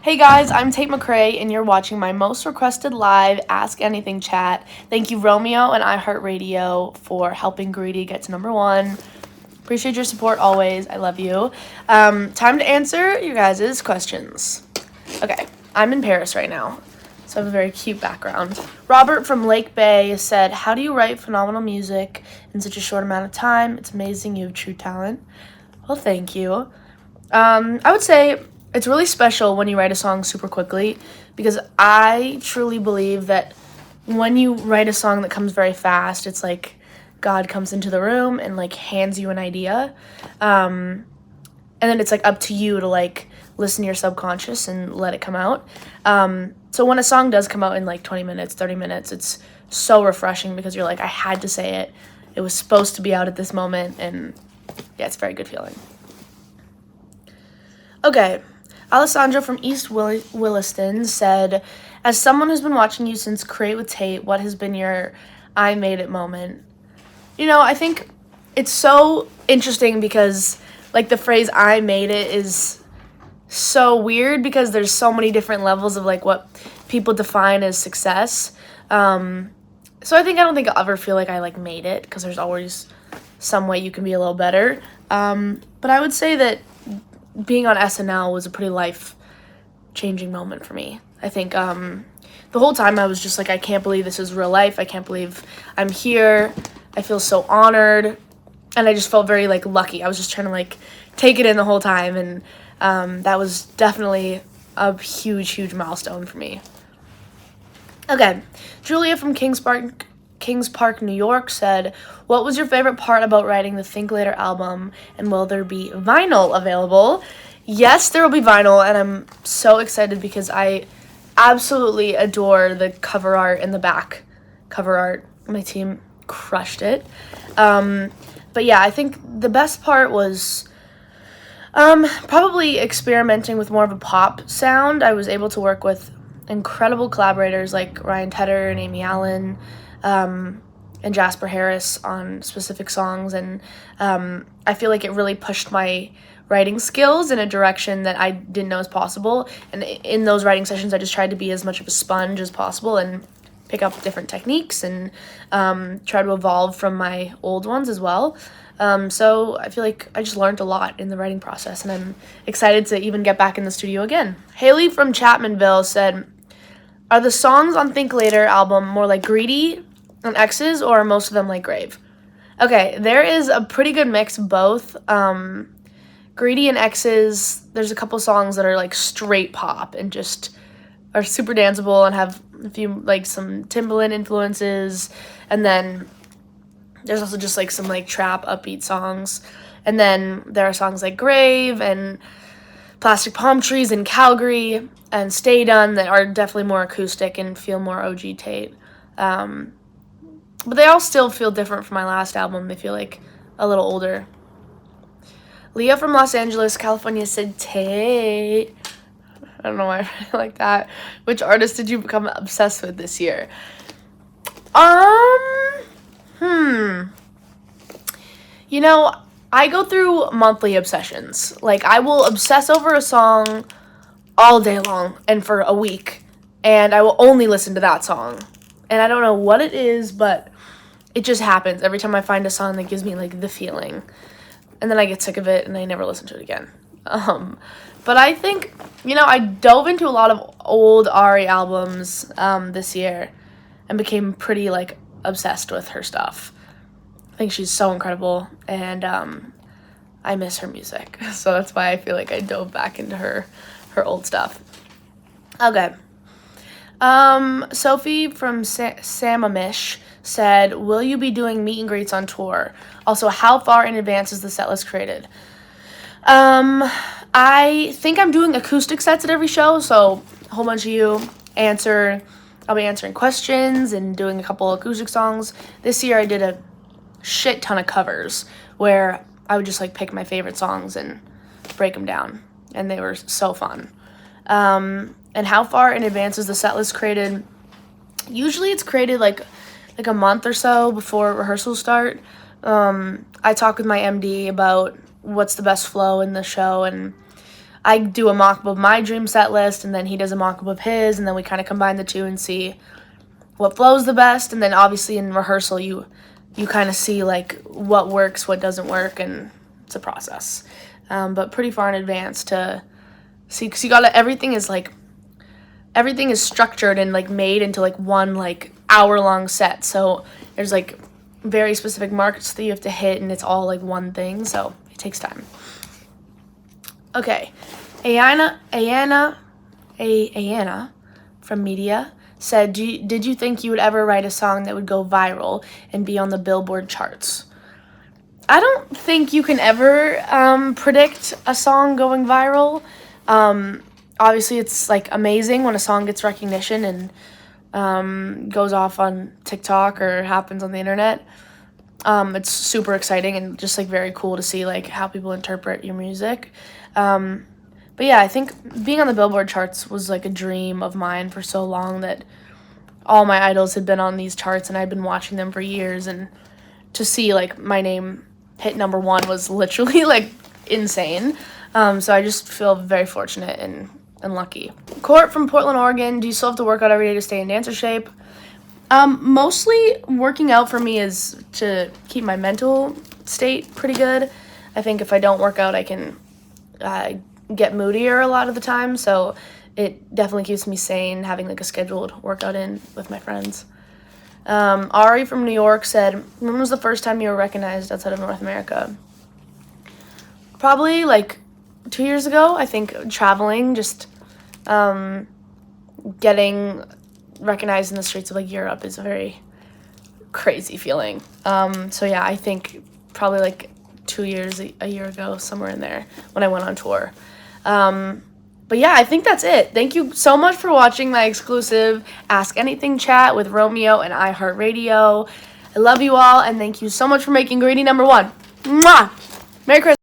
Hey guys, I'm Tate McRae, and you're watching my most requested live Ask Anything chat. Thank you, Romeo and iHeartRadio, for helping Greedy get to #1. Appreciate your support always. I love you. Time to answer your guys' questions. Okay, I'm in Paris right now, so I have a very cute background. Robert from Lake Bay said, "How do you write phenomenal music in such a short amount of time? It's amazing. You have true talent." Well, thank you. I would say it's really special when you write a song super quickly, because I truly believe that when you write a song that comes very fast, it's like God comes into the room and like hands you an idea. And then it's like up to you to like listen to your subconscious and let it come out. So when a song does come out in like 20 minutes, 30 minutes, it's so refreshing because you're like, I had to say it. It was supposed to be out at this moment. And yeah, it's a very good feeling. Okay, Alessandro from East Williston said, as someone who's been watching you since Create with Tate, what has been your I made it moment? You know, I think it's so interesting because like the phrase I made it is so weird because there's so many different levels of like what people define as success. So I don't think I'll ever feel like I like made it, because there's always some way you can be a little better. But I would say that being on SNL was a pretty life-changing moment for me. I think the whole time I was just like, I can't believe this is real life. I can't believe I'm here. I feel so honored. And I just felt very like lucky. I was just trying to like take it in the whole time. And that was definitely a huge, huge milestone for me. Okay, Julia from Kings Park, New York said, what was your favorite part about writing the Think Later album, and will there be vinyl available? Yes, there will be vinyl, and I'm so excited because I absolutely adore the cover art and the back cover art. My team crushed it. But yeah, I think the best part was probably experimenting with more of a pop sound. I was able to work with incredible collaborators like Ryan Tedder and Amy Allen, and Jasper Harris on specific songs, and I feel like it really pushed my writing skills in a direction that I didn't know was possible. And in those writing sessions, I just tried to be as much of a sponge as possible and pick up different techniques and try to evolve from my old ones as well. So I feel like I just learned a lot in the writing process, and I'm excited to even get back in the studio again. Haley from Chapmanville said, are the songs on Think Later album more like Greedy and X's, or are most of them like Grave? Okay, there is a pretty good mix of both. Greedy and X's, there's a couple songs that are like straight pop and just are super danceable and have a few like some Timbaland influences, and then there's also just like some like trap upbeat songs, and then there are songs like Grave and Plastic Palm Trees and Calgary and Stay Done that are definitely more acoustic and feel more OG Tate. But they all still feel different from my last album. They feel like a little older. Leah from Los Angeles, California said, Tate. I don't know why I really like that. Which artist did you become obsessed with this year? You know, I go through monthly obsessions. Like, I will obsess over a song all day long and for a week, and I will only listen to that song. And I don't know what it is, but it just happens every time I find a song that gives me like the feeling, and then I get sick of it and I never listen to it again. But I think, I dove into a lot of old Ari albums this year and became pretty like obsessed with her stuff. I think she's so incredible, and I miss her music. So that's why I feel like I dove back into her old stuff. Okay. Sophie from Samamish said, will you be doing meet and greets on tour? Also, how far in advance is the set list created? I think I'm doing acoustic sets at every show, so a whole bunch of you I'll be answering questions and doing a couple acoustic songs. This year I did a shit ton of covers where I would just like pick my favorite songs and break them down, and they were so fun. And how far in advance is the set list created? Usually it's created like a month or so before rehearsals start. I talk with my MD about what's the best flow in the show, and I do a mock-up of my dream set list, and then he does a mock-up of his, and then we kind of combine the two and see what flows the best. And then obviously in rehearsal, you kind of see like what works, what doesn't work, and it's a process. But pretty far in advance to see, because everything is structured and like made into like one like hour-long set. So there's like very specific marks that you have to hit, and it's all like one thing, so it takes time. Okay, Ayana from Media said, did you think you would ever write a song that would go viral and be on the Billboard charts? I don't think you can ever predict a song going viral. Obviously, it's like amazing when a song gets recognition and goes off on TikTok or happens on the internet. It's super exciting and just like very cool to see like how people interpret your music. But yeah, I think being on the Billboard charts was like a dream of mine for so long, that all my idols had been on these charts and I'd been watching them for years, and to see like my name hit number 1 was literally like insane. So I just feel very fortunate and lucky. Court from Portland, Oregon, do you still have to work out every day to stay in dancer shape? Mostly working out for me is to keep my mental state pretty good. I think if I don't work out, I can get moodier a lot of the time, so it definitely keeps me sane having like a scheduled workout in with my friends. Ari from New York said, when was the first time you were recognized outside of North America? Probably like 2 years ago. I think traveling, just getting recognized in the streets of like Europe is a very crazy feeling. So yeah, I think probably like 2 years, a year ago, somewhere in there, when I went on tour. But yeah, I think that's it. Thank you so much for watching my exclusive Ask Anything chat with Romeo and iHeartRadio. I love you all, and thank you so much for making greedy number 1. Mwah! Merry Christmas.